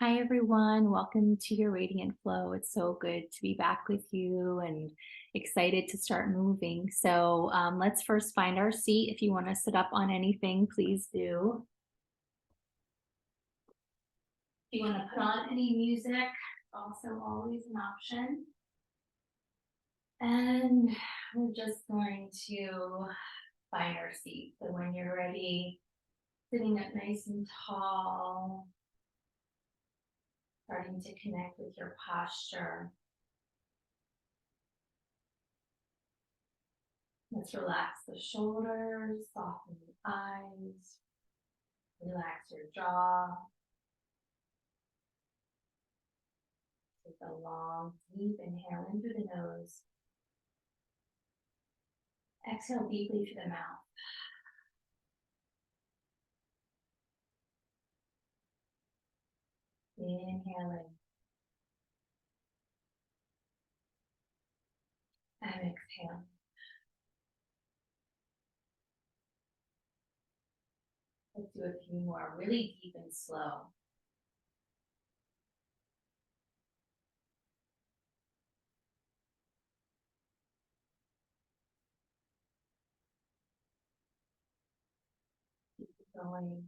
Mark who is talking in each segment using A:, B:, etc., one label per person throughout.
A: Hi, everyone. Welcome to your Radiant Flow. It's so good to be back with you and excited to start moving. So let's first find our seat. If you want to sit up on anything, please do. If you want to put on any music, also always an option. And we're just going to find our seat. So when you're ready, sitting up nice and tall, starting to connect with your posture. Let's relax the shoulders, soften the eyes, relax your jaw. Take a long, deep inhale in through the nose. Exhale deeply through the mouth. Inhaling and exhale. Let's do a few more, really deep and slow. Keep it going.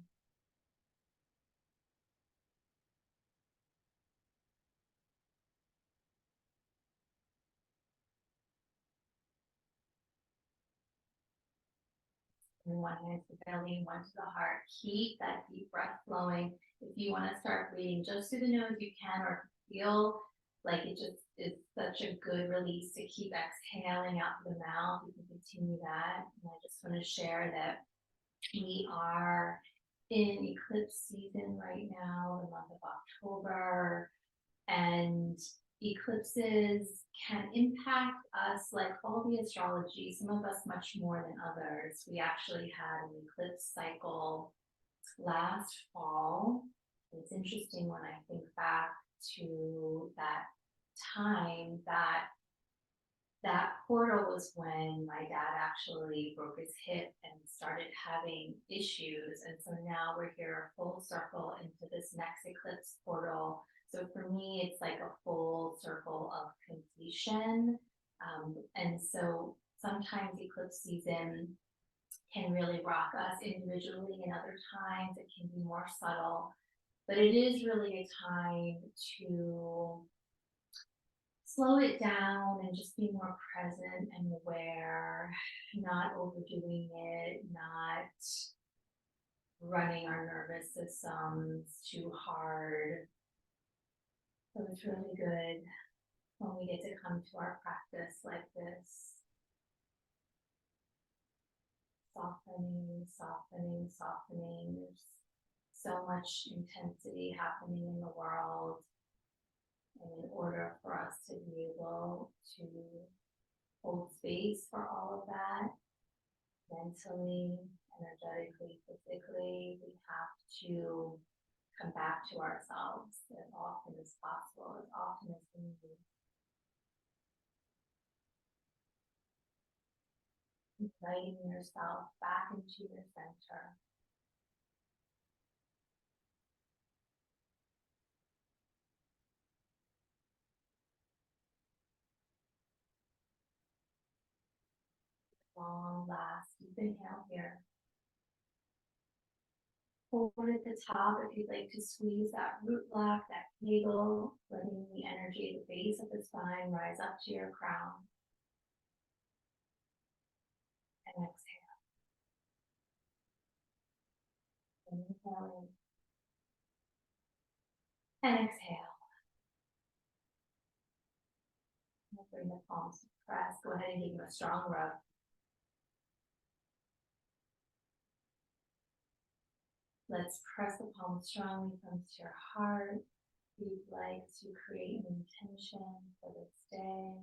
A: And one hand to the belly, one to the heart. Keep that deep breath flowing. If you want to start breathing just through the nose, you can, or feel like it just is such a good release to keep exhaling out through the mouth. You can continue that. And I just want to share that we are in eclipse season right now, the month of October, and eclipses can impact us like all the astrology, some of us much more than others. We actually had an eclipse cycle last fall. It's interesting when I think back to that time that portal was when my dad actually broke his hip and started having issues. And so now we're here full circle into this next eclipse portal. So for me, it's like a full circle of completion. And so sometimes eclipse season can really rock us individually, and other times it can be more subtle. But it is really a time to slow it down and just be more present and aware, not overdoing it, not running our nervous systems too hard. So it's really good when we get to come to our practice like this. Softening, softening, softening. There's so much intensity happening in the world. And in order for us to be able to hold space for all of that, mentally, energetically, physically, we have to come back to ourselves as often as possible, as often as we need. Inviting yourself back into your center. Long last deep inhale here. Hold at the top if you'd like to squeeze that root block, that kegel, letting the energy at the base of the spine rise up to your crown. And exhale. Inhaling. And exhale. And bring the palms to press. Go ahead and give them a strong rub. Let's press the palms strongly from to your heart. If you'd like to create an intention for this day,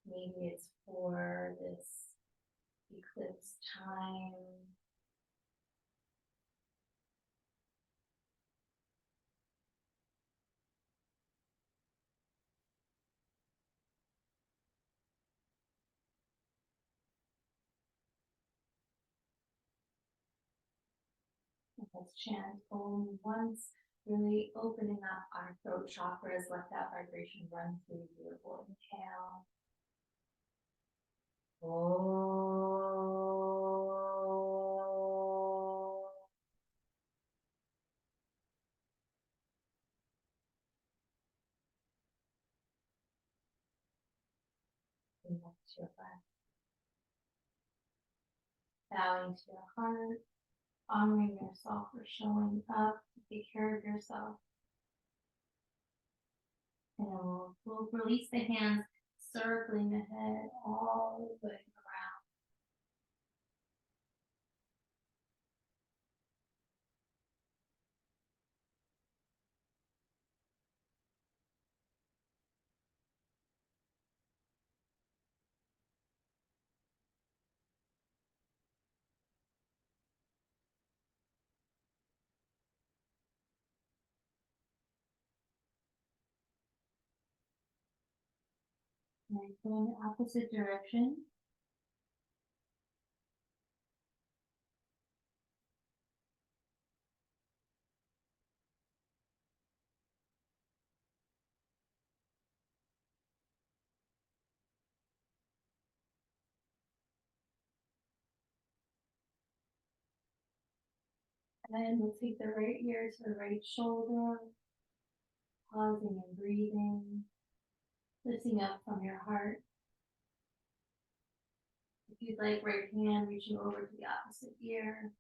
A: maybe it's for this eclipse time. Let's chant Om once. really opening up our throat chakras, let that vibration run through you. Inhale. Oh. Connect to your breath. Bowing to your heart, honoring yourself for showing up to take care of yourself. And we'll release the hands, circling the head all the way around. And go in the opposite direction. And we'll take the right ear to the right shoulder, pausing and breathing, lifting up from your heart. If you'd like, right hand reaching over to the opposite ear.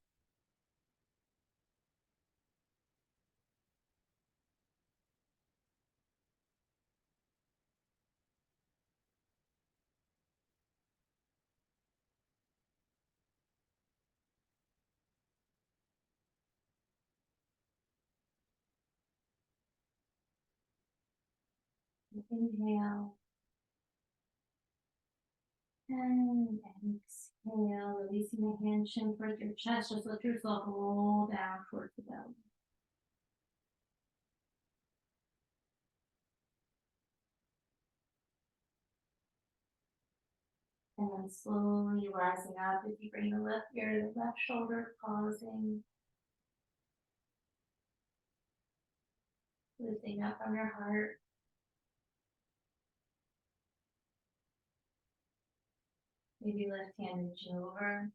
A: Inhale. And exhale, releasing the hand chin towards your chest. Just let yourself roll down towards the belly. And then slowly rising up as you bring the left ear to the left shoulder, pausing. Lifting up from your heart. Maybe left hand reaching over.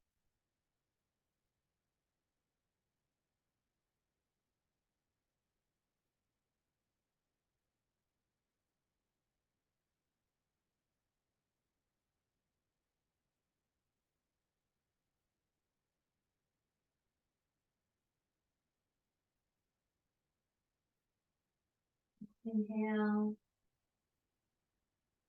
A: Inhale.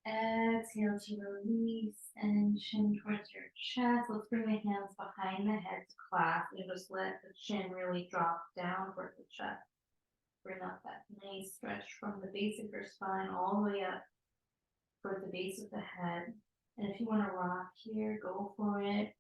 A: Exhale to release and chin towards your chest. Let's bring the hands behind the head to clasp and just let the chin really drop down towards the chest. Bring up that nice stretch from the base of your spine all the way up towards the base of the head. And if you want to rock here, go for it.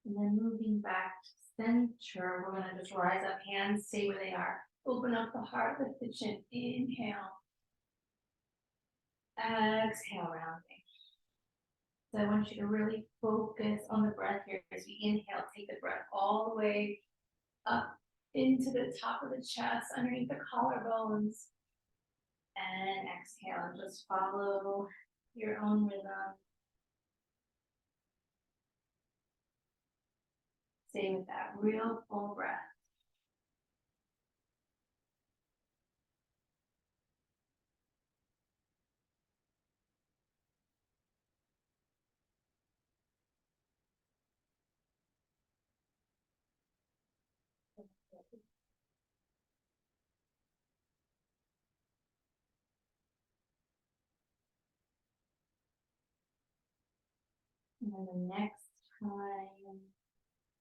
A: And then moving back to center, we're going to just rise up, hands stay where they are. Open up the heart, lift the chin. Inhale. Exhale, rounding. So I want you to really focus on the breath here as we inhale. Take the breath all the way up into the top of the chest, underneath the collarbones. And exhale, and just follow your own rhythm. Stay with that real full breath. And then the next time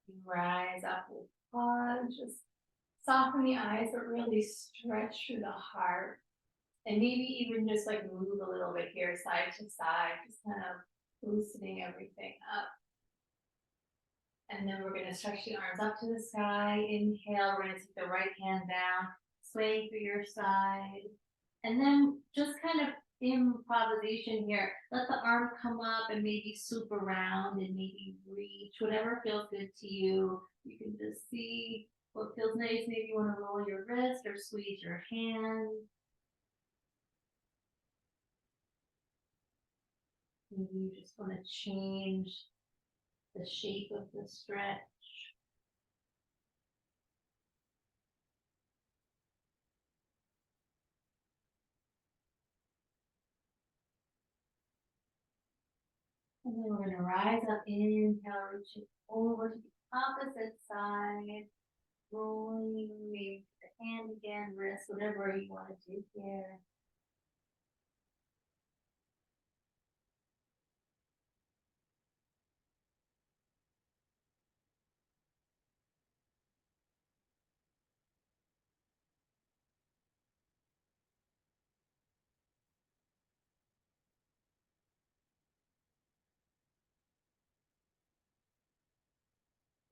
A: you rise up with pause, just soften the eyes, but really stretch through the heart. And maybe even just like move a little bit here, side to side, just kind of loosening everything up. And then we're gonna stretch the arms up to the sky. Inhale, we're gonna take the right hand down, sway through your side. And then just kind of improvisation here. Let the arm come up and maybe swoop around and maybe reach, whatever feels good to you. You can just see what feels nice. Maybe you want to roll your wrist or squeeze your hand. Maybe you just want to change the shape of the stretch. And then we're going to rise up, inhale, reaching over to the opposite side, rolling, maybe the hand again, wrist, whatever you want to do here.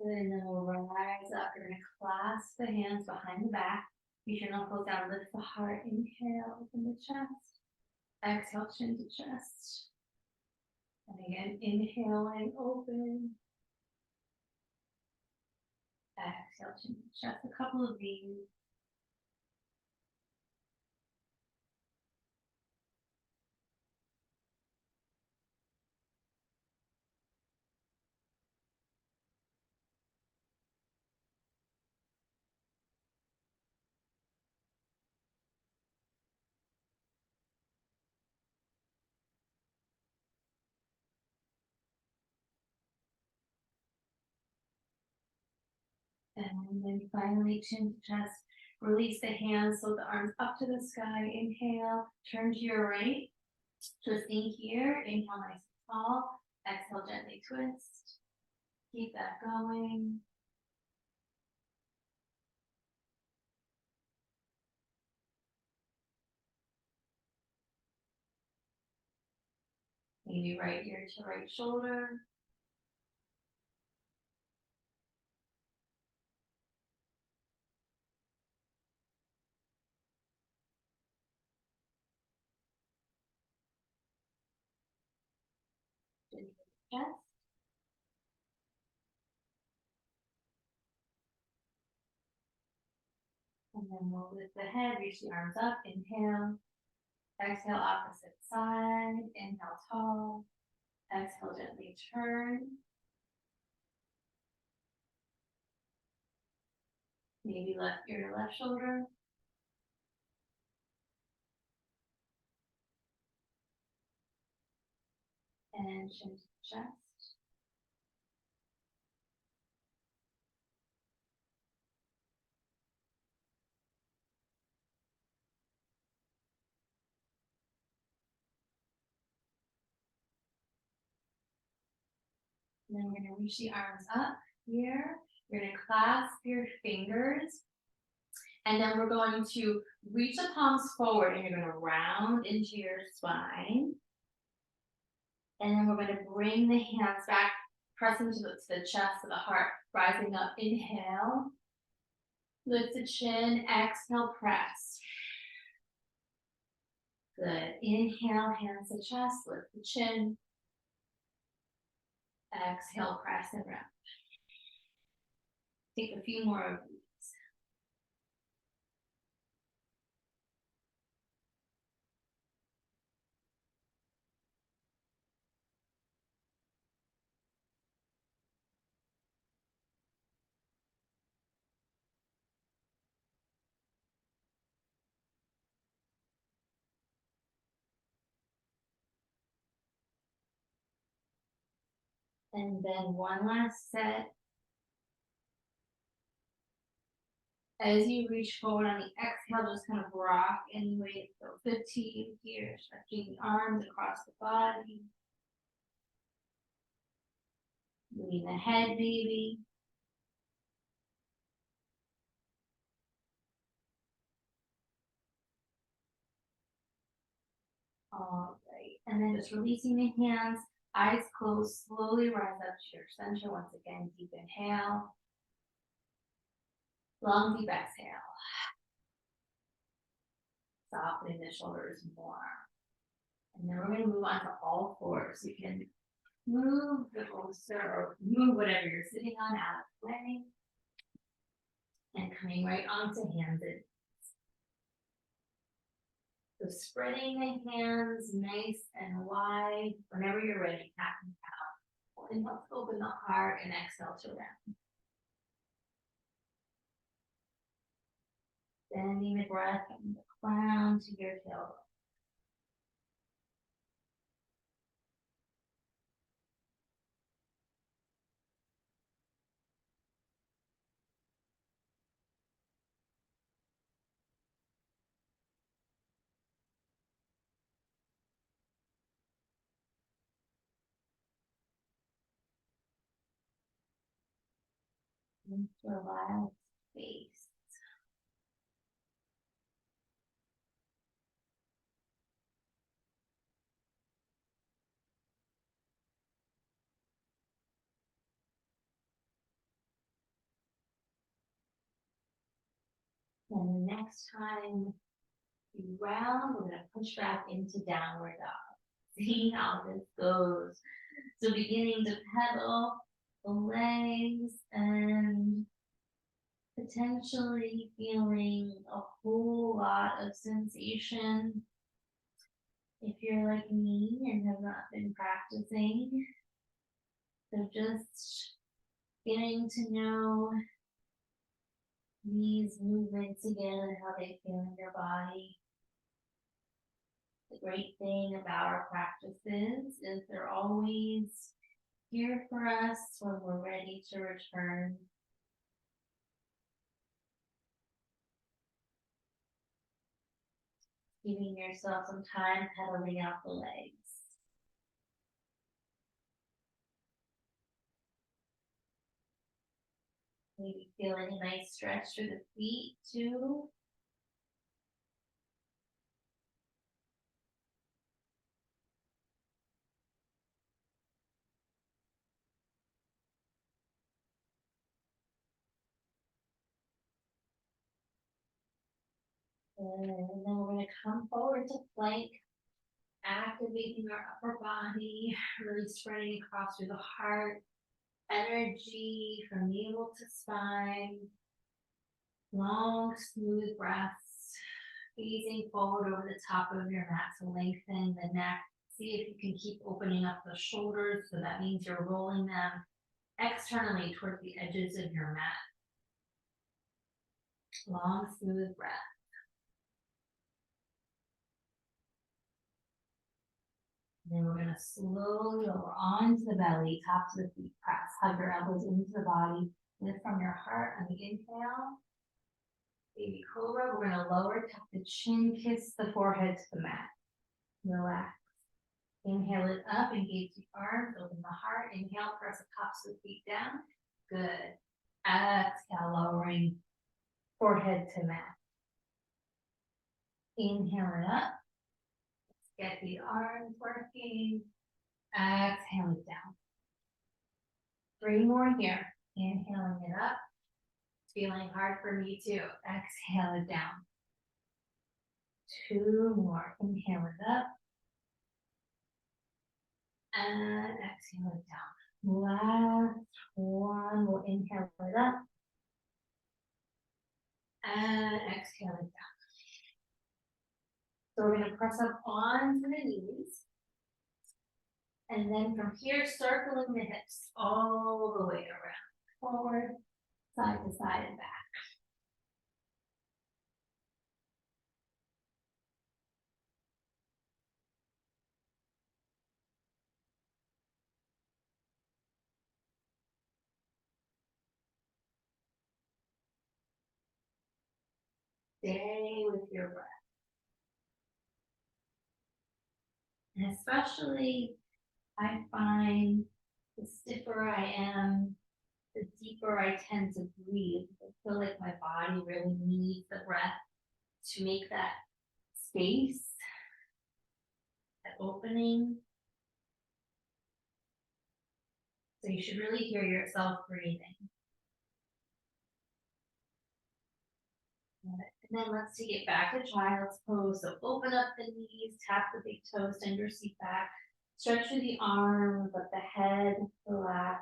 A: And then we'll rise up. You're going to clasp the hands behind the back. Reach your knuckles down, lift the heart. Inhale, open the chest. Exhale, chin to chest. And again, inhaling, open. Exhale, chin to chest. A couple of these. And then finally, chin to chest. Release the hands, so the arms up to the sky. Inhale, turn to your right. Twisting here. Inhale, nice and tall. Exhale, gently twist. Keep that going. Maybe right ear to right shoulder. Chest. And then we'll lift the head, reach the arms up. Inhale. Exhale, opposite side. Inhale, tall. Exhale, gently turn. Maybe left ear to left shoulder. And chin to chest. And then we're going to reach the arms up here. You're going to clasp your fingers. And then we're going to reach the palms forward and you're going to round into your spine. And then we're going to bring the hands back, pressing to the chest, to the heart, rising up. Inhale. Lift the chin. Exhale, press. Good. Inhale, hands to chest. Lift the chin. Exhale, press and round. Take a few more of these. And then one last set. As you reach forward on the exhale, just kind of rock anyway. So 15 here, stretching the arms across the body. Moving the head, baby. All right. And then just releasing the hands, Eyes closed, slowly rise up to your center. Once again, deep inhale. Long, deep exhale. Softening the shoulders more. And then we're going to move on to all fours. You can move the bolster or move whatever you're sitting on out of the way. And coming right onto hands and so spreading the hands nice and wide. Whenever you're ready, tap them out. Inhale to open the heart and exhale to round. Sending the breath from the crown to your tailbone. Into a wild space. And the next time you round, we're going to push back into downward dog. See how this goes. So beginning to pedal the legs and potentially feeling a whole lot of sensation. If you're like me and have not been practicing, so just getting to know these movements again and how they feel in your body. The great thing about our practices is they're always here for us when we're ready to return. Giving yourself some time pedaling out the legs. Maybe feeling a nice stretch through the feet too. And then we're going to come forward to plank, activating our upper body, really spreading across through the heart, energy from navel to spine, long, smooth breaths, gazing forward over the top of your mat to lengthen the neck. See if you can keep opening up the shoulders, so that means you're rolling them externally towards the edges of your mat. Long, smooth breath. Then we're going to slowly over onto the belly, top to the feet, press. Hug your elbows into the body. Lift from your heart on the inhale. Baby cobra. We're going to lower, tuck the chin, kiss the forehead to the mat. Relax. Inhale it up, engage the arms, open the heart. Inhale, press the tops of the feet down. Good. Exhale, lowering forehead to mat. Inhale it up. Get the arms working. Exhale it down. 3 more here. Inhaling it up. It's feeling hard for me too. Exhale it down. 2 more. Inhale it up. And exhale it down. Last one. We'll inhale it up. And exhale it down. So we're going to press up onto the knees. And then from here, circling the hips all the way around. Forward, side to side and back. Stay with your breath. And especially, I find the stiffer I am, the deeper I tend to breathe. I feel like my body really needs the breath to make that space, that opening. So you should really hear yourself breathing. And then let's take it back to child's pose. So open up the knees, tap the big toes, send your seat back. Stretch through the arms, let the head relax.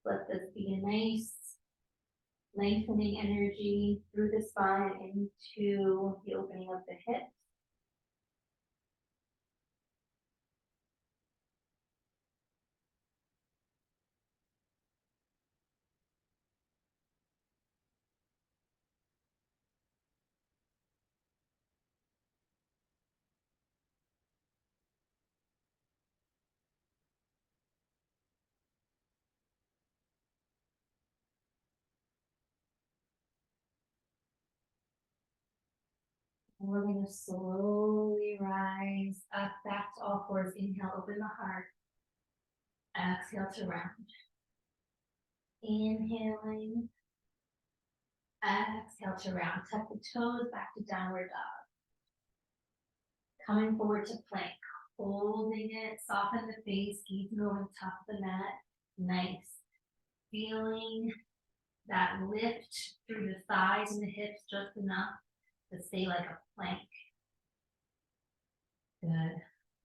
A: Let this be a nice lengthening energy through the spine into the opening of the hips. And we're going to slowly rise up back to all fours. Inhale, open the heart. Exhale to round. Inhaling. Exhale to round. Tuck the toes back to downward dog. Coming forward to plank. Holding it. Soften the face. Gaze over the top of the mat. Nice. Feeling that lift through the thighs and the hips just enough to stay like a plank. Good. A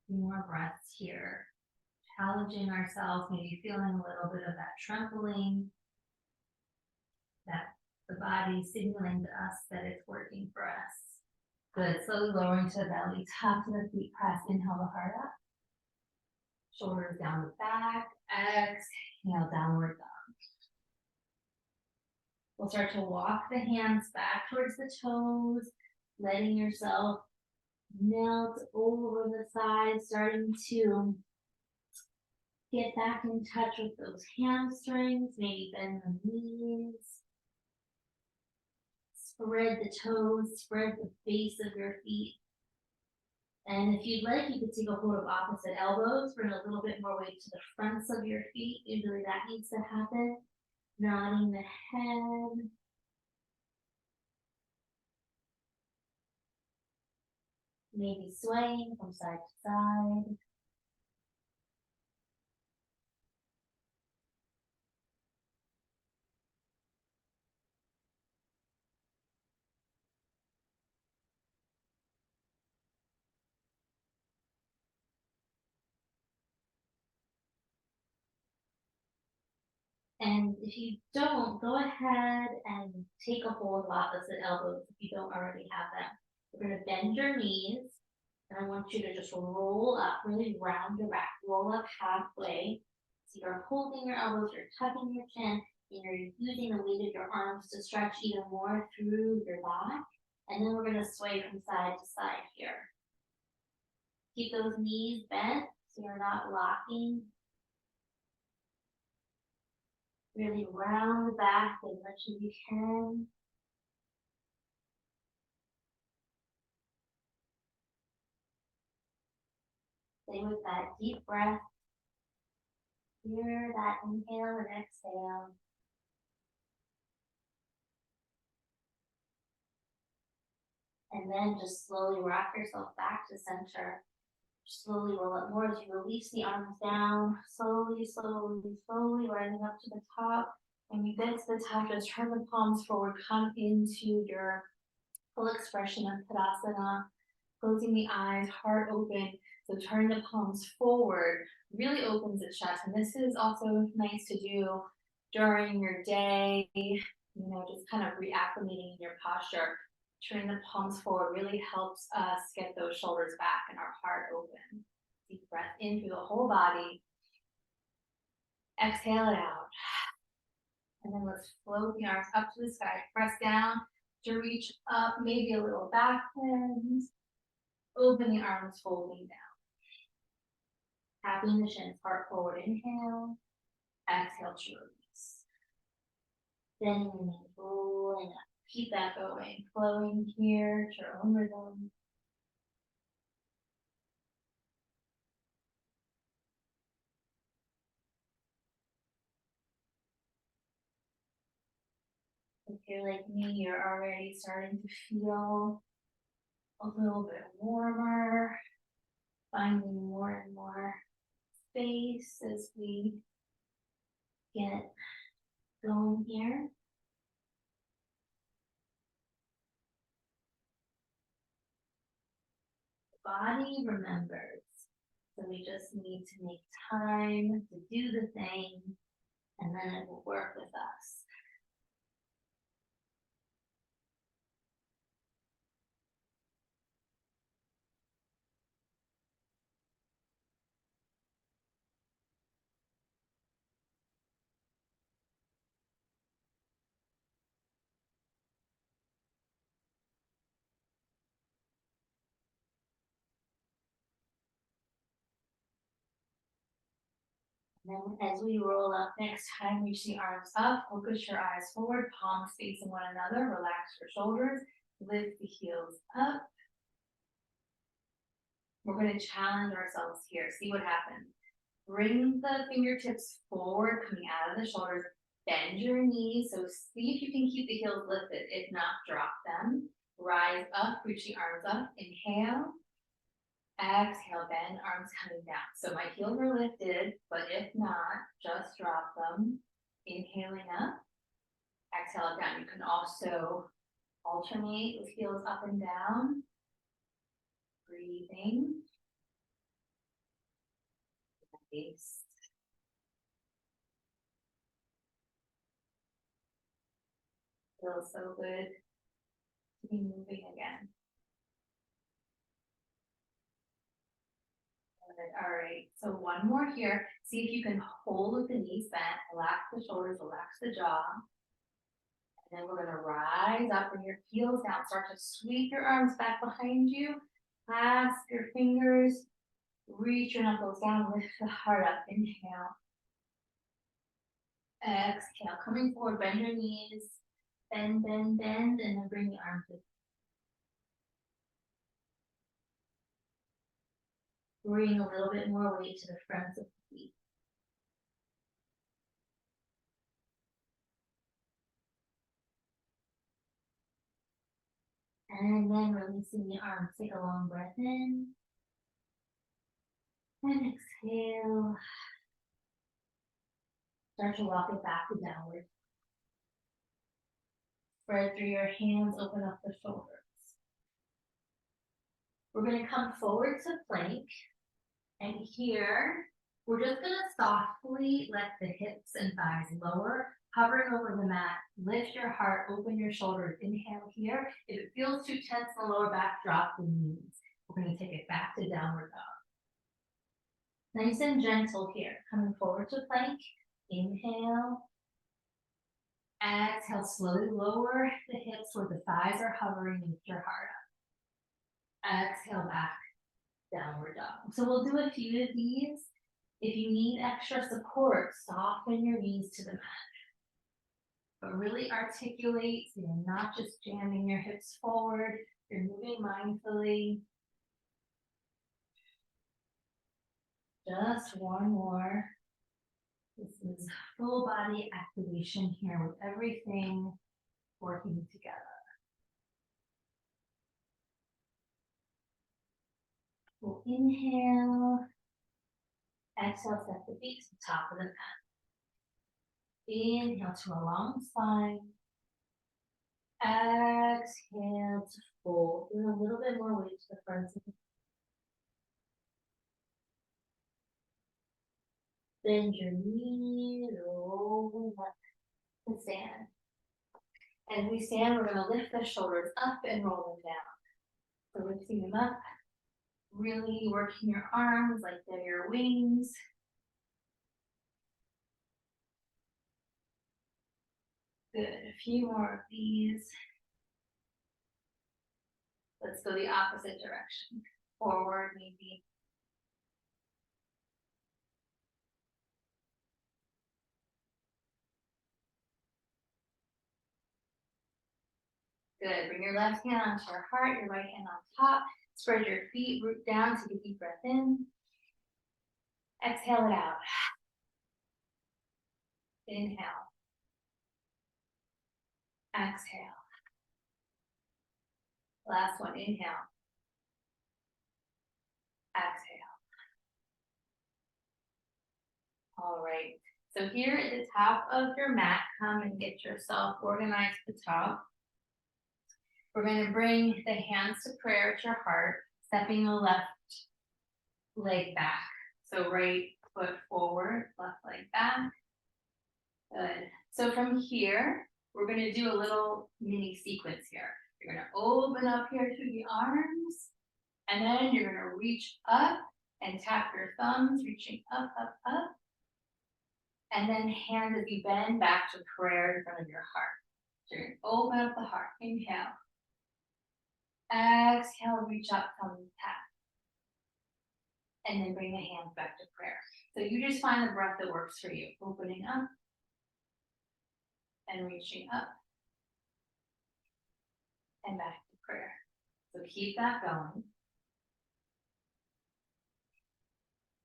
A: few more breaths here. Challenging ourselves, maybe feeling a little bit of that trembling, that the body signaling to us that it's working for us. Good. Slowly lowering to the belly, top of the feet press. Inhale the heart up. Shoulders down the back. Exhale, downward dog. We'll start to walk the hands back towards the toes, letting yourself melt over the sides, starting to get back in touch with those hamstrings, maybe bend the knees. Spread the toes, spread the base of your feet. And if you'd like, you could take a hold of opposite elbows, bring a little bit more weight to the fronts of your feet. Usually that needs to happen. Nodding the head. Maybe swaying from side to side. And if you don't, go ahead and take a hold of opposite elbows if you don't already have them. We're going to bend your knees, and I want you to just roll up, really round your back, roll up halfway. So you're holding your elbows, you're tucking your chin, and you're using the weight of your arms to stretch even more through your back. And then we're going to sway from side to side here. Keep those knees bent so you're not locking. Really round the back as much as you can. Stay with that deep breath. Hear that inhale and exhale. And then just slowly rock yourself back to center. Slowly roll up more as you release the arms down. Slowly, slowly, slowly rising up to the top. When you get to the top, just turn the palms forward. Come into your full expression of Tadasana. Closing the eyes, heart open. So turn the palms forward. Really opens the chest. And this is also nice to do during your day. You know, just kind of reacclimating your posture. Turning the palms forward really helps us get those shoulders back and our heart open. Deep breath in through the whole body. Exhale it out. And then let's float the arms up to the sky. Press down to reach up, maybe a little back bend. Open the arms, folding down. Tapping the shins, heart forward, inhale. Exhale to release. Bending the knees, rolling up. Keep that going, flowing here to your own rhythm. If you're like me, you're already starting to feel a little bit warmer, finding more and more space as we get going here. The body remembers. So we just need to make time to do the thing, and then it will work with us. And then as we roll up, next time reach the arms up, focus your eyes forward, palms facing one another, relax your shoulders, lift the heels up. We're going to challenge ourselves here, see what happens. Bring the fingertips forward, coming out of the shoulders, bend your knees, so see if you can keep the heels lifted, if not, drop them. Rise up, reach the arms up, inhale. Exhale, bend, arms coming down. So my heels are lifted, but if not, just drop them. Inhaling up, exhale down. You can also alternate with heels up and down. Breathing. Nice. Feels so good to be moving again. All right, so one more here. See if you can hold with the knees bent, relax the shoulders, relax the jaw. And then we're gonna rise up, bring your heels down. Start to sweep your arms back behind you. Clasp your fingers, reach your knuckles down, lift the heart up. Inhale. Exhale, coming forward, bend your knees. Bend, bend, bend, and then bring the arms up. Bring a little bit more weight to the fronts of the feet. And then releasing the arms, take a long breath in. And exhale. Start to walk it back to downward. Spread through your hands, open up the shoulders. We're going to come forward to plank. And here, we're just going to softly let the hips and thighs lower, hovering over the mat. Lift your heart, open your shoulders. Inhale here. If it feels too tense in the lower back, drop the knees. We're going to take it back to downward dog. Nice and gentle here. Coming forward to plank. Inhale. Exhale, slowly lower the hips where the thighs are hovering. Lift your heart up. Exhale back, downward dog. So we'll do a few of these. If you need extra support, soften your knees to the mat. But really articulate so you're not just jamming your hips forward. You're moving mindfully. Just one more. This is full body activation here with everything working together. We'll inhale. Exhale, step the feet to the top of the mat. Inhale to a long spine. Exhale to fold. Bring a little bit more weight to the front of the feet. Bend your knees, roll up and stand. As we stand, we're going to lift the shoulders up and roll them down. So lifting them up, really working your arms like they're your wings. Good, a few more of these. Let's go the opposite direction. Forward, maybe. Good, bring your left hand onto your heart, your right hand on top. Spread your feet, root down, take a deep breath in. Exhale it out. Inhale. Exhale. Last one, inhale. Exhale. All right, So here at the top of your mat, come and get yourself organized at the top. We're going to bring the hands to prayer at your heart, stepping the left leg back. So right foot forward, left leg back. Good. So from here, we're going to do a little mini sequence here. You're going to open up here through the arms, and then you're going to reach up and tap your thumbs, reaching up, up, up. And then hands as you bend back to prayer in front of your heart. So you're going to open up the heart. Inhale. Exhale, reach up, thumbs tap. And then bring the hands back to prayer. So you just find the breath that works for you. Opening up and reaching up and back to prayer. So keep that going.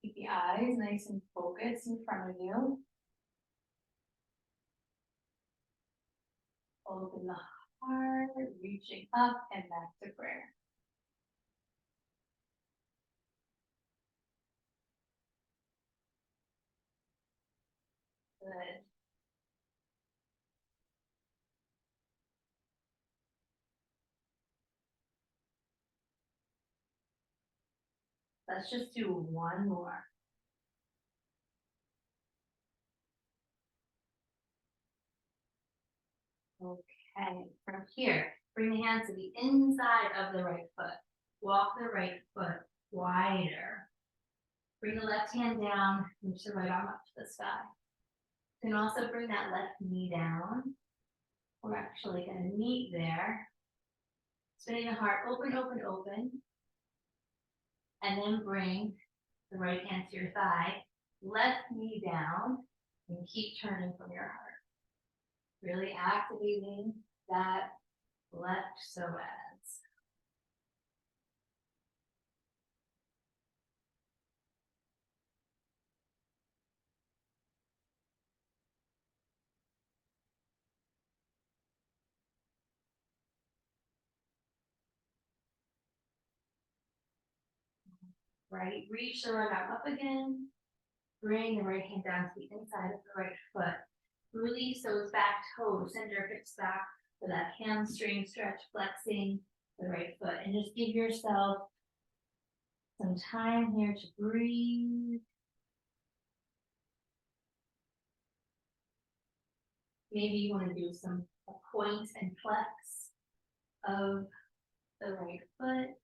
A: Keep the eyes nice and focused in front of you. Open the heart, reaching up and back to prayer. Good. Let's just do one more. Okay, from here, bring the hands to the inside of the right foot. Walk the right foot wider. Bring the left hand down, reach the right arm up to the sky. You can also bring that left knee down. We're actually going to meet there. Spinning the heart open, open, open. And then bring the right hand to your thigh. Left knee down and keep turning from your heart. Really activating that left psoas. Right, reach the right arm up again. Bring the right hand down to the inside of the right foot. Release those back toes, send your hips back for that hamstring stretch, flexing the right foot. And just give yourself some time here to breathe. Maybe you want to do some point and flex of the right foot.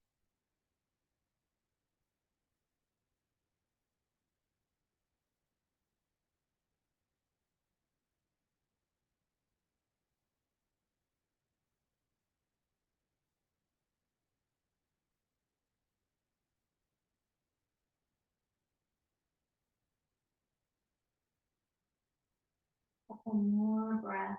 A: Couple more breaths.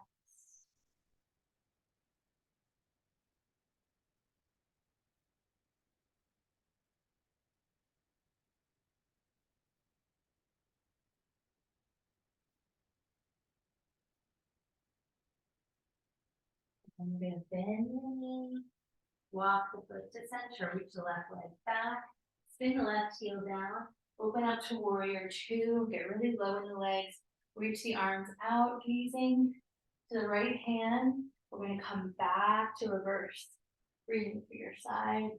A: I'm going to bend the knee, walk the foot to center, reach the left leg back, spin the left heel down, open up to warrior two, get really low in the legs, reach the arms out, gazing to the right hand. We're going to come back to reverse, breathing through your side.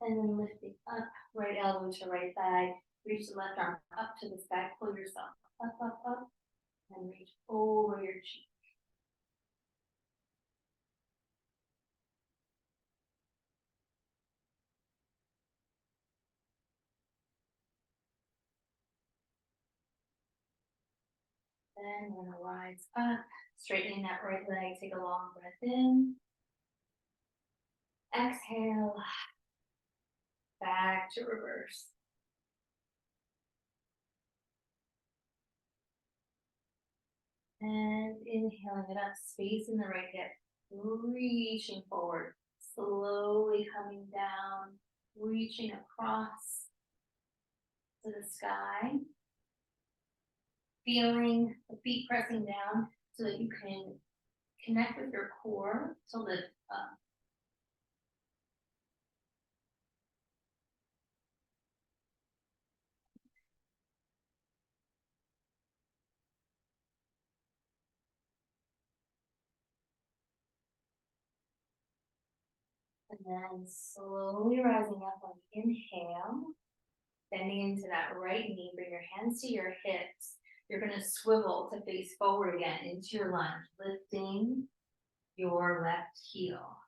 A: And then lifting up, right elbow to right thigh, reach the left arm up to the sky, pull yourself up, up, up, and reach over your cheek. Then we're gonna rise up, straightening that right leg, take a long breath in. Exhale, back to reverse. And inhaling it up, space in the right hip, reaching forward, slowly coming down, reaching across to the sky. Feeling the feet pressing down so that you can connect with your core to lift up. then slowly rising up on the inhale, bending into that right knee, bring your hands to your hips. You're gonna swivel to face forward again into your lunge, lifting your left heel.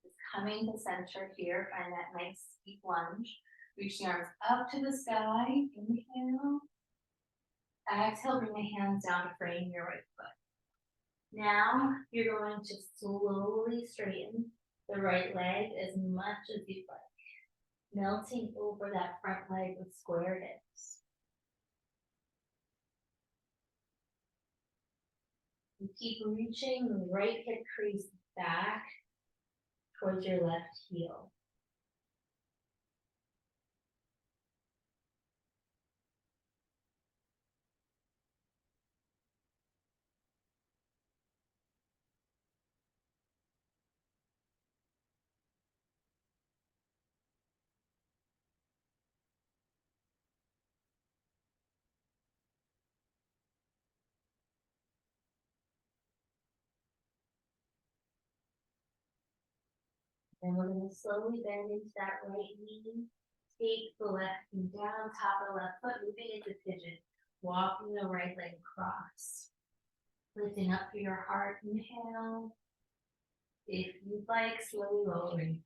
A: Just coming to center here, find that nice deep lunge. Reach the arms up to the sky, inhale. Exhale, bring the hands down to frame your right foot. Now you're going to slowly straighten the right leg as much as you'd like, melting over that front leg with square hips. And keep reaching the right hip crease back towards your left heel. Then we're going to slowly bend into that right knee. Take the left knee down, top of the left foot, moving into pigeon. Walking the right leg across. Lifting up through your heart, inhale. If you'd like, slowly lowering.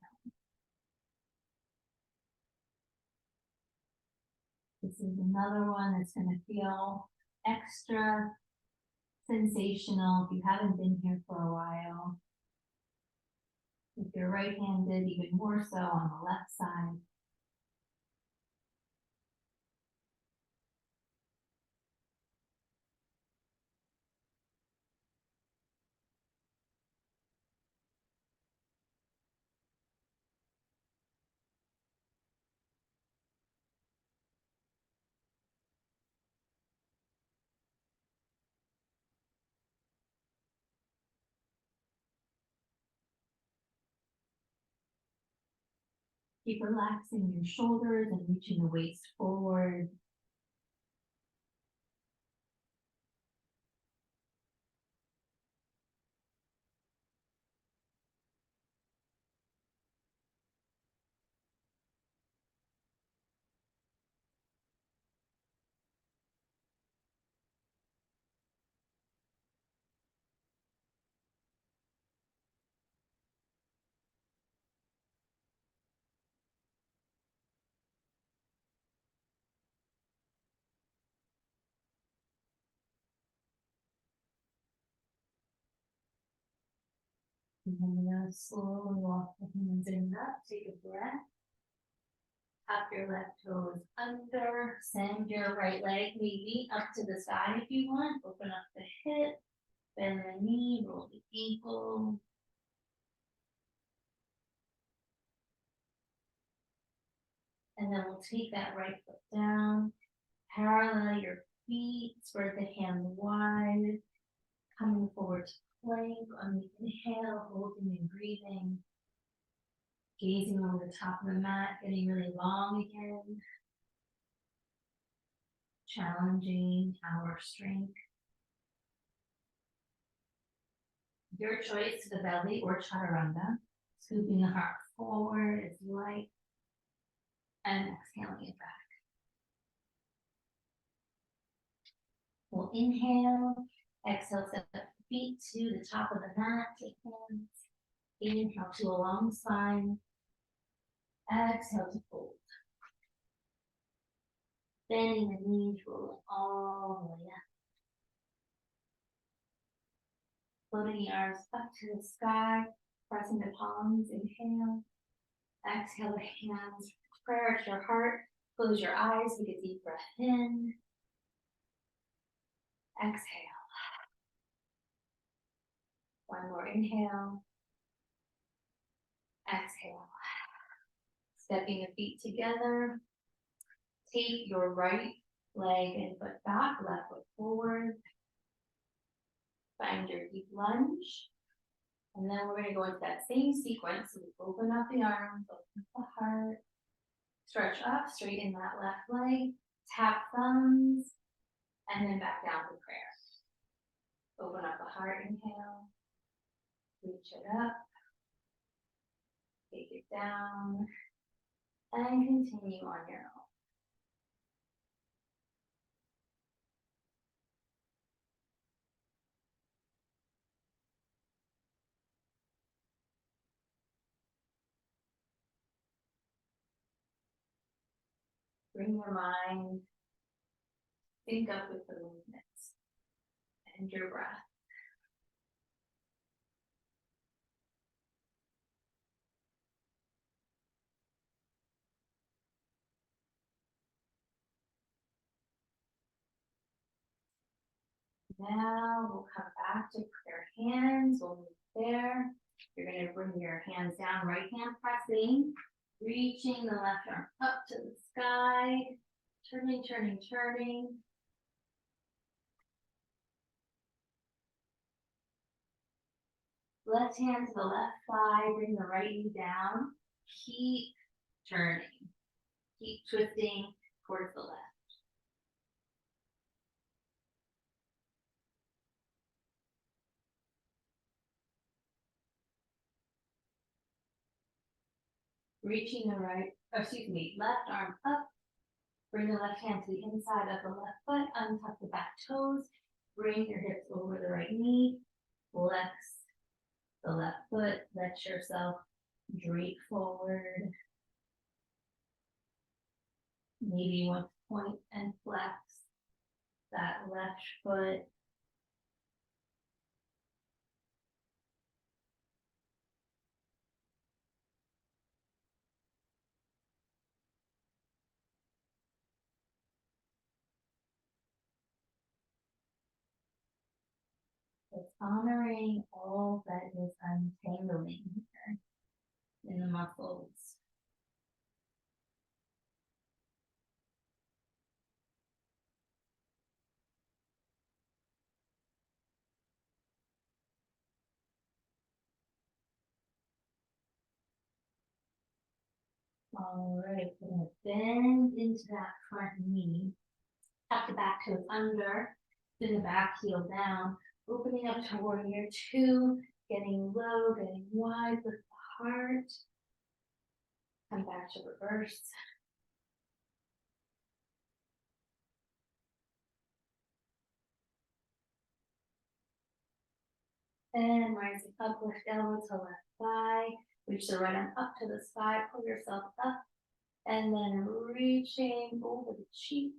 A: This is another one that's going to feel extra sensational if you haven't been here for a while. If you're right-handed, even more so on the left side. Keep relaxing your shoulders and reaching the waist forward. And then we're going to slowly walk the hands in up. Take a breath. Tap your left toes under. Send your right leg maybe up to the side if you want. Open up the hip. Bend the knee. Roll the ankle. And then we'll take that right foot down. Parallel your feet. Spread the hand wide. Coming forward to plank on the inhale, holding and breathing. Gazing over the top of the mat, getting really long again. Challenging our strength. Your choice to the belly or chaturanga. Scooping the heart forward as you like. And exhaling it back. We'll inhale. Exhale, set the feet to the top of the mat. Take hands. Inhale to a long spine. Exhale to fold. Bending the knees, rolling all the way up. Floating the arms up to the sky, pressing the palms, inhale. Exhale the hands, prayer to your heart. Close your eyes, take a deep breath in. Exhale. One more inhale. Exhale. Stepping the feet together. Take your right leg and foot back, left foot forward. Find your deep lunge. And then we're going to go into that same sequence. So we open up the arms, open up the heart. Stretch up, straighten that left leg. Tap thumbs. And then back down to prayer. Open up the heart, inhale. Reach it up. Take a down, and continue on your own. Bring your mind, sync up with the movements and your breath. Now we'll come back to your hands. We'll move there. You're going to bring your hands down, right hand pressing, reaching the left arm up to the sky, turning, turning, turning. Left hand to the left thigh, bring the right knee down. Keep turning. Keep twisting towards the left. Reaching the left arm up. Bring the left hand to the inside of the left foot, untuck the back toes, bring your hips over the right knee, flex the left foot, let yourself drape forward. Maybe you want to point and flex that left foot. It's honoring all that is untangling here in the muscles. All right, we're going to bend into that front knee. Tuck the back toes under, send the back heel down, opening up to warrior two, getting low, getting wide with the heart. Come back to reverse. And rising up, lift elbow to left thigh. Reach the right arm up to the sky, pull yourself up, and then reaching over the cheek.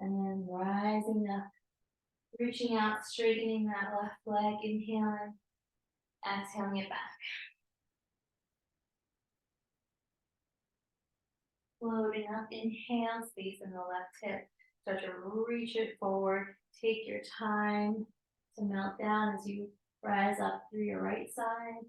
A: And then rising up, reaching out, straightening that left leg, inhaling, exhaling it back. Floating up, inhale, space in the left hip. Start to reach it forward. Take your time to melt down as you rise up through your right side.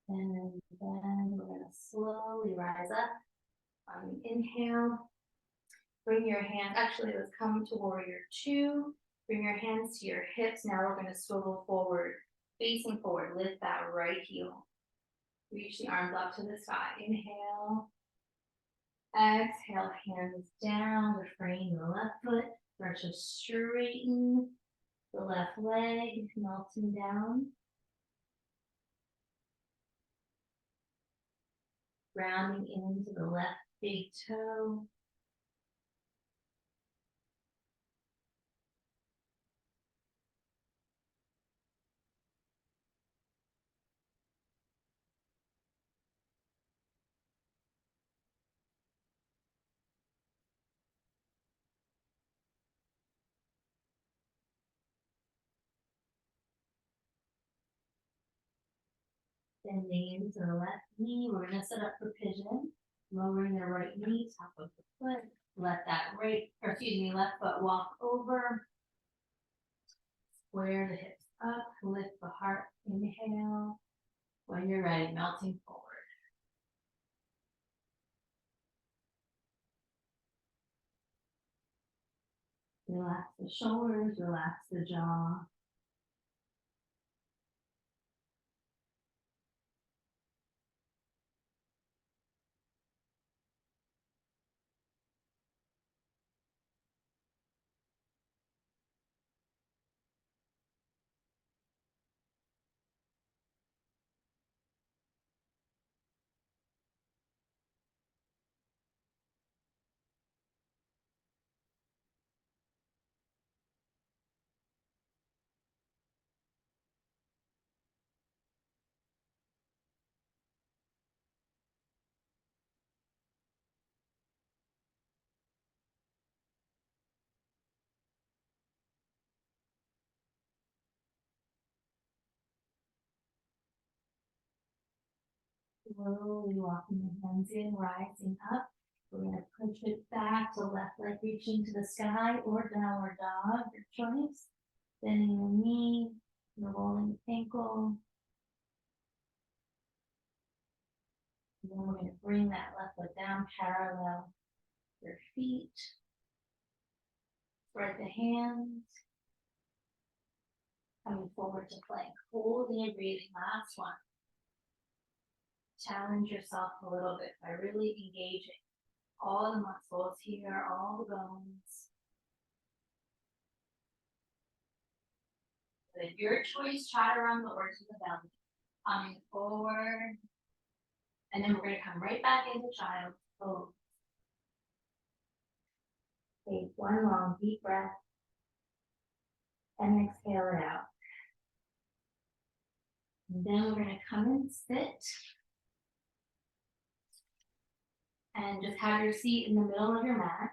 A: And then we're going to slowly rise up. Inhale. Bring your hands, actually let's come to warrior two. Bring your hands to your hips. Now we're going to swivel forward, facing forward. Lift that right heel. Reach the arms up to the sky. Inhale. Exhale, hands down, refrain the left foot. Start to straighten the left leg, melting down. Rounding into the left big toe. Bending into the left knee. We're going to set up for pigeon. Lowering the right knee, top of the foot. Let that left foot walk over. Square the hips up, lift the heart, inhale. When you're ready, melting forward. Relax the shoulders, relax the jaw. Slowly walking the hands in, rising up. We're going to push it back to left leg reaching to the sky or downward dog, your choice. Bending the knee, rolling the ankle. And then we're going to bring that left foot down, parallel your feet. Spread the hands. Coming forward to plank. Holding and breathing. Last one. Challenge yourself a little bit by really engaging all the muscles here, all the bones. With your choice, chaturanga or to the belly. Coming forward. And then we're going to come right back into child's pose. Take one long deep breath. And exhale it out. And then we're going to come and sit. And just have your seat in the middle of your mat.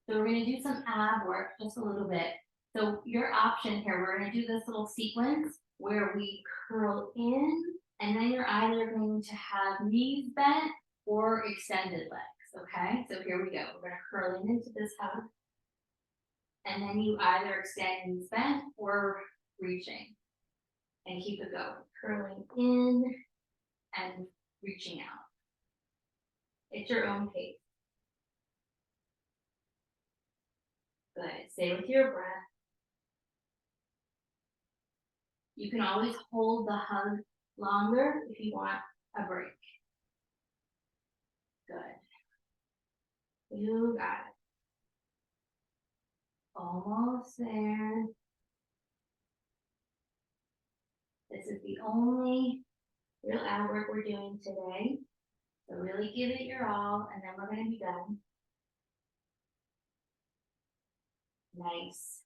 A: So we're going to do some ab work just a little bit. So your option here, we're going to do this little sequence where we curl in, and then you're either going to have knees bent or extended legs, okay? So here we go. We're going to curl in into this hug. And then you either extend knees bent or reaching. And keep it going. Curling in and reaching out. It's your own pace. Good. Stay with your breath. You can always hold the hug longer if you want a break. Good. You got it. Almost there. This is the only real ab work we're doing today. So really give it your all, and then we're going to be done. Nice.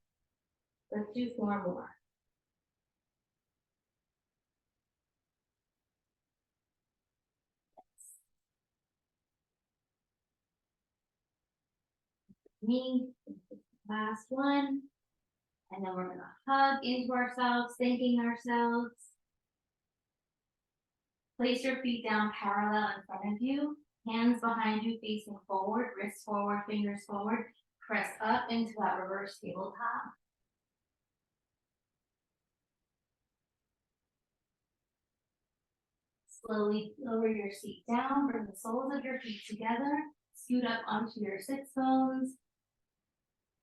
A: Let's do 4 more. Me, last one. And then we're going to hug into ourselves, thanking ourselves. Place your feet down parallel in front of you. Hands behind you facing forward, wrists forward, fingers forward. Press up into that reverse tabletop. Slowly lower your seat down, bring the soles of your feet together, scoot up onto your sits bones.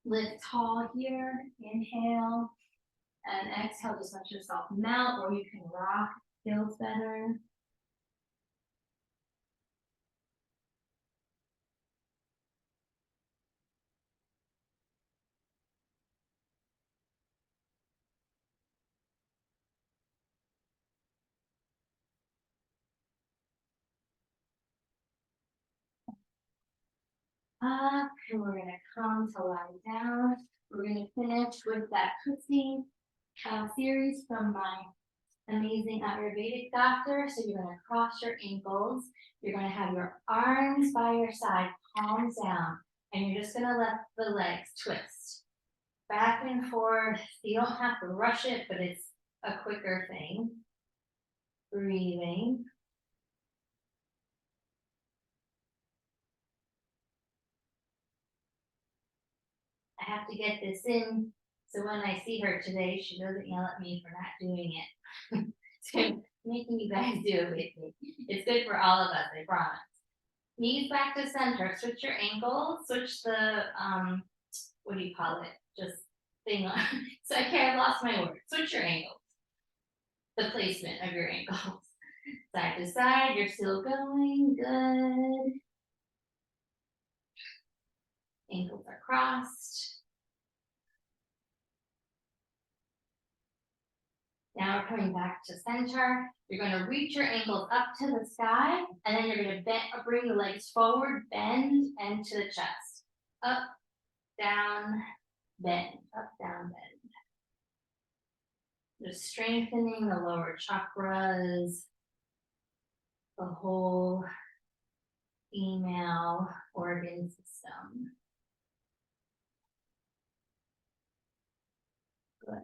A: Lift tall here, inhale, and exhale, just let yourself melt, or you can rock, feels better. Up, and we're gonna come to lie down. We're gonna finish with that Kutsi series from my amazing Ayurvedic doctor. So you're gonna cross your ankles. You're gonna have your arms by your side, palms down, and you're just gonna let the legs twist back and forth. You don't have to rush it, but it's a quicker thing. Breathing. I have to get this in So when I see her today, she doesn't yell at me for not doing it. So making you guys do it with me. It's good for all of us, I promise. Knees back to center. Switch your ankles. Switch the what do you call it? Just thing on. So okay, I've lost my word. Switch your ankles. The placement of your ankles. Side to side. You're still going. Good. Ankles are crossed. Now we're coming back to center. You're going to reach your ankles up to the sky, and then you're going to bend, bring the legs forward, bend, and to the chest. Up, down, bend. Up, down, bend. Just strengthening the lower chakras, the whole female organ system. Good.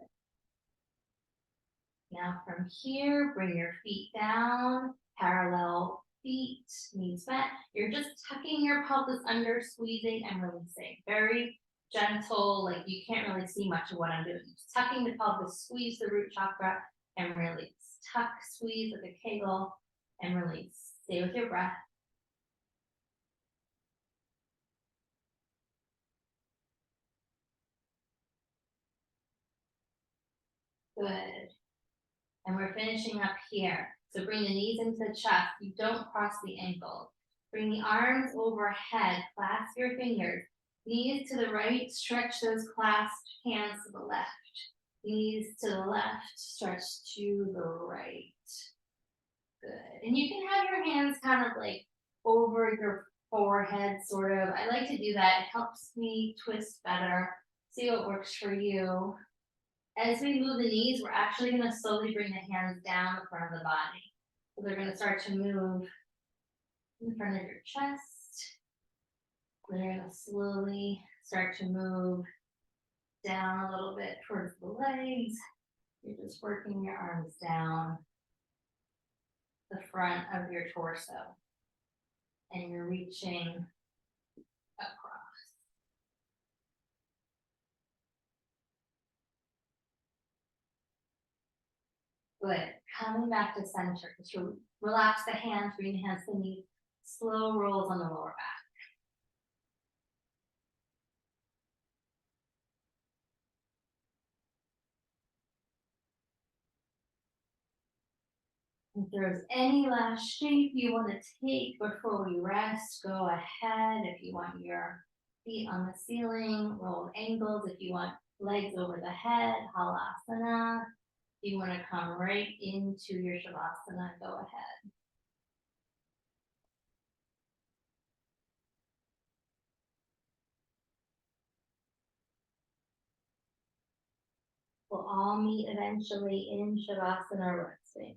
A: Now from here, bring your feet down, parallel feet, knees bent. You're just tucking your pelvis under, squeezing and releasing. Very gentle, like you can't really see much of what I'm doing. Just tucking the pelvis, squeeze the root chakra and release. Tuck, squeeze like a kegel and release. Stay with your breath. Good. And we're finishing up here. So bring the knees into the chest. You don't cross the ankles. Bring the arms overhead. Clasp your fingers. Knees to the right. Stretch those clasped hands to the left. Knees to the left. Stretch to the right. Good. And you can have your hands kind of like over your forehead, sort of. I like to do that. It helps me twist better. See what works for you. As we move the knees, we're actually going to slowly bring the hands down the front of the body. So they're going to start to move in front of your chest. They're going to slowly start to move down a little bit towards the legs. You're just working your arms down the front of your torso. And you're reaching across. Good. Coming back to center. Just relax the hands, bring the hands to the knees. Slow rolls on the lower back. If there's any last shape you want to take before we rest, go ahead. If you want your feet on the ceiling, rolled ankles. If you want legs over the head, halasana. If you want to come right into your shavasana, go ahead. We'll all meet eventually in shavasana resting.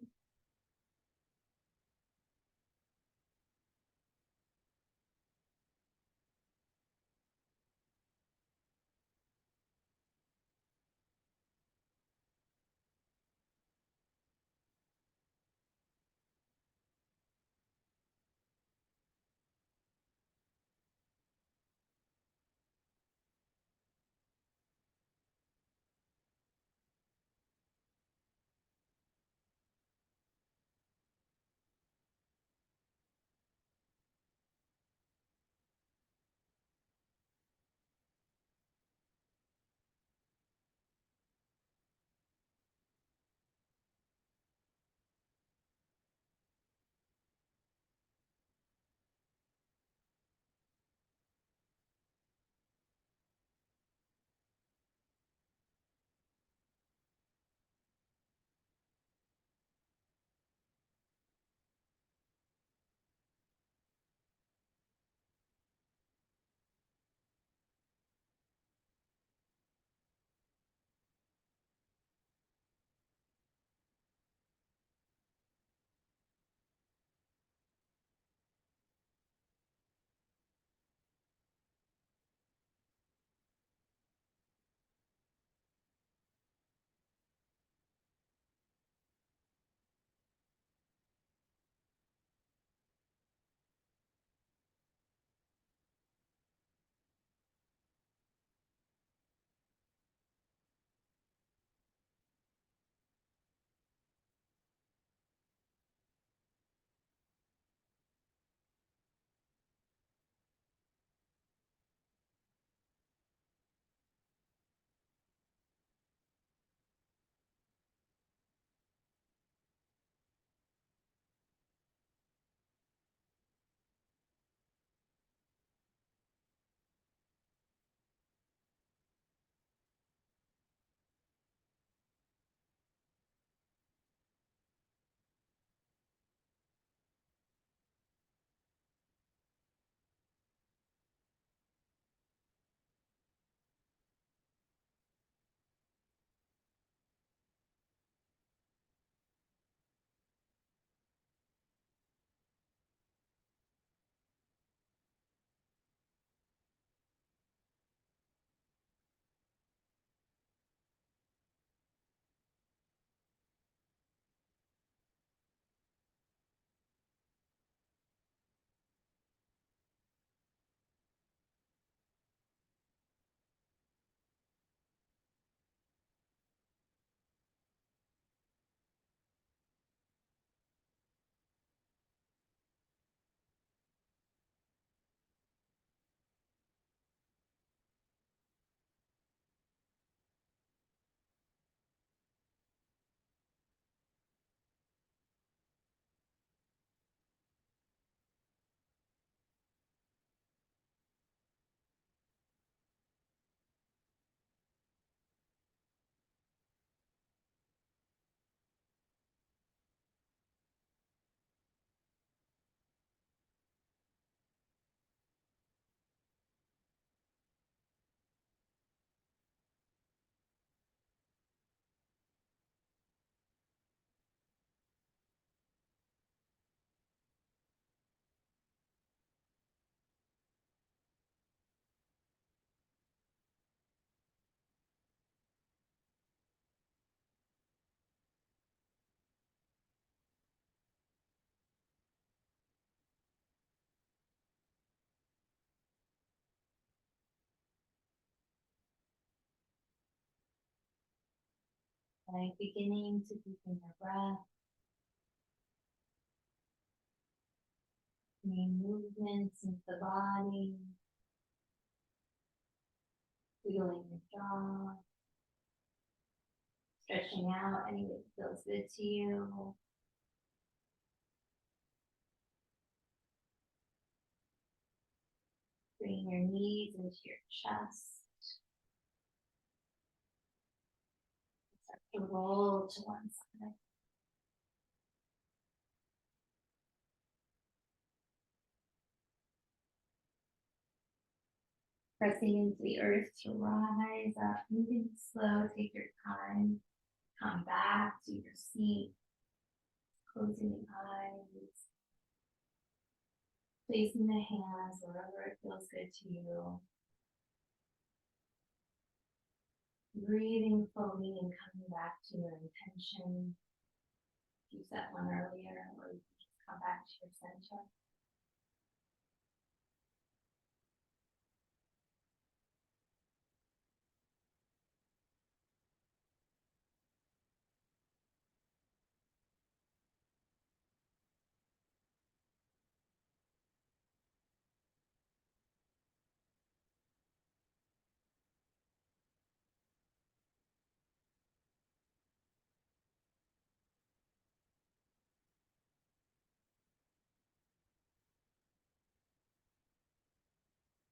A: Like beginning to deepen your breath. Any movements into the body. Wiggling your jaw. Stretching out any way that feels good to you. Bring your knees into your chest. Start to roll to one side. Pressing into the earth to rise up, moving slow, take your time. Come back to your seat. Closing the eyes. Placing the hands wherever it feels good to you. Breathing fully and coming back to your intention. You set one earlier, or you can just come back to your center.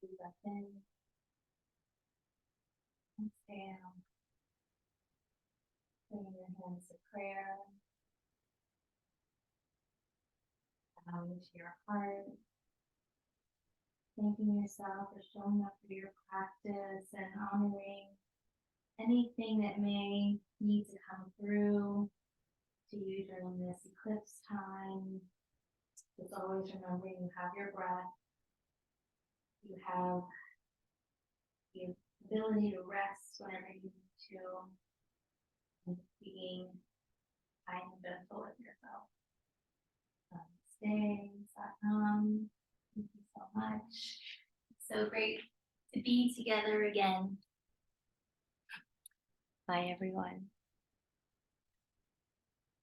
A: Deep breath in. Exhale. Bring your hands to prayer. Bowing to your heart. Thanking yourself for showing up for your practice and honoring anything that may need to come through to you during this eclipse time. Just always remembering you have your breath. You have the ability to rest whenever you need to. And being kind and gentle with yourself. Stay, Satnam. Thank you so much. So great to be together again. Bye, everyone.